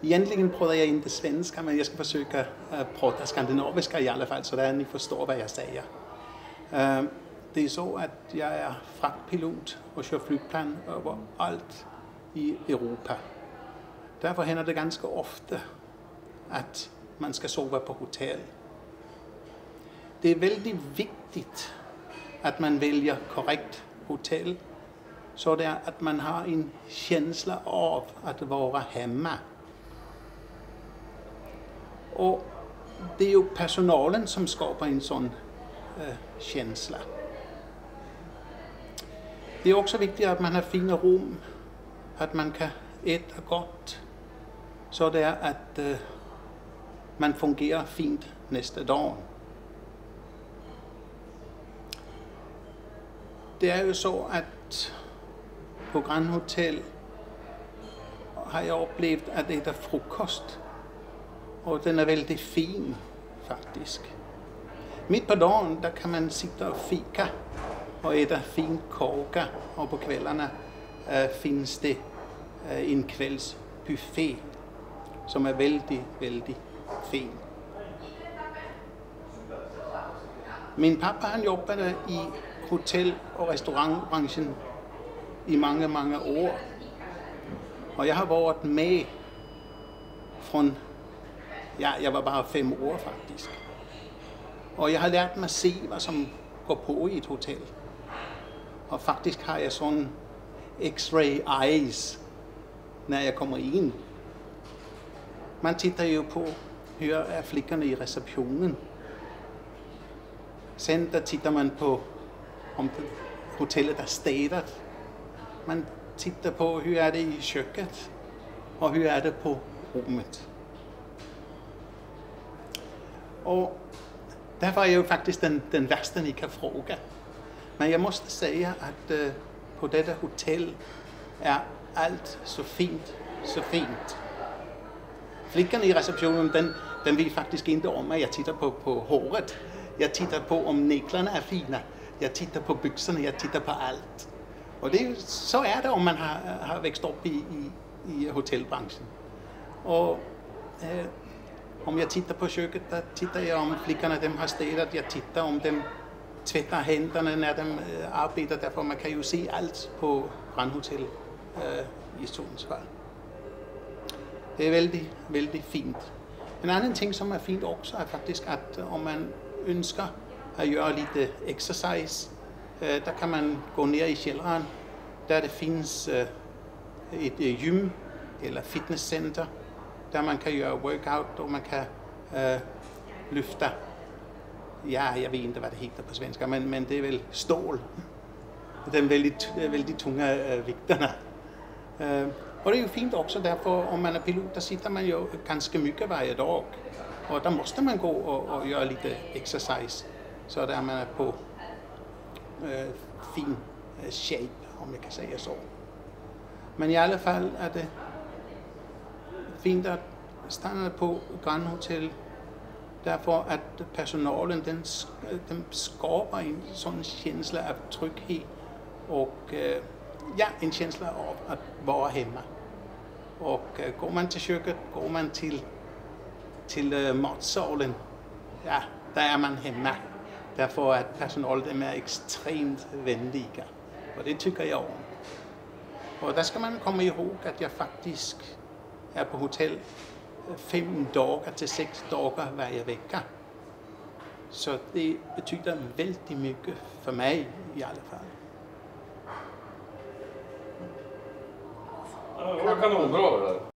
Egentligen pratar jag inte svenska, men jag ska försöka prata skandinaviska i alla fall, så att ni förstår vad jag säger. Det är så att jag är fraktpilot och kör flygplan överallt i Europa. Därför händer det ganska ofta att man ska sova på hotell. Det är väldigt viktigt att man väljer korrekt hotell, så det är att man har en känsla av att vara hemma. Och det är ju personalen som skapar en sån känsla. Det är också viktigt att man har fina rum, att man kan äta gott, så det är att man fungerar fint nästa dag. Det är ju så att på Grand Hotel har jag upplevt att äta frukost, och den är väldigt fin faktiskt. Mitt på dagen där kan man sitta och fika och äta fin kaka, och på kvällarna finns det en kvällsbuffé som är väldigt fin. Min pappa han jobbade i hotell- och restaurangbranschen i många år. Och jag har varit med från, jag var bara 5 år faktiskt. Och jag har lärt mig se vad som går på i ett hotell. Och faktiskt har jag sån X-ray eyes när jag kommer in. Man tittar ju på hur är flickorna i receptionen. Sen där tittar man på om hotellet är städat. Man tittar på hur är det i köket och hur är det på rummet. Och därför är jag ju faktiskt den värsta ni kan fråga. Men jag måste säga att på detta hotell är allt så fint, så fint. Flickan i receptionen, den vill faktiskt inte om mig. Jag tittar på håret. Jag tittar på om nycklarna är fina. Jag tittar på byxorna, jag tittar på allt. Och så är det om man har växt upp i hotellbranschen. Och om jag tittar på köket, där tittar jag om flickorna de har städat. Jag tittar om de tvättar händerna när de arbetar. Därför man kan ju se allt på Grand Hotel i Sundsvall. Det är väldigt fint. En annan ting som är fint också är faktiskt att om man önskar att göra lite exercise, där kan man gå ner i källaren där det finns ett gym eller fitnesscenter där man kan göra workout och man kan lyfta, jag vet inte vad det heter på svenska, men det är väl stål. Den väldigt tunga vikterna. Och det är ju fint också därför om man är pilot, där sitter man ju ganska mycket varje dag. Och där måste man gå och göra lite exercise så där man är på fin shape, om jag kan säga så. Men i alla fall är det fint att stanna på Grand Hotel därför att personalen den skapar en sån känsla av trygghet och en känsla av att vara hemma. Och går man till köket, går man till matsalen, där är man hemma. Därför att personalen är extremt vänliga. Och det tycker jag om. Och där ska man komma ihåg att jag faktiskt är på hotell 5 dagar till 6 dagar varje vecka. Så det betyder väldigt mycket för mig i alla fall. Ja, det var kanonbra det där.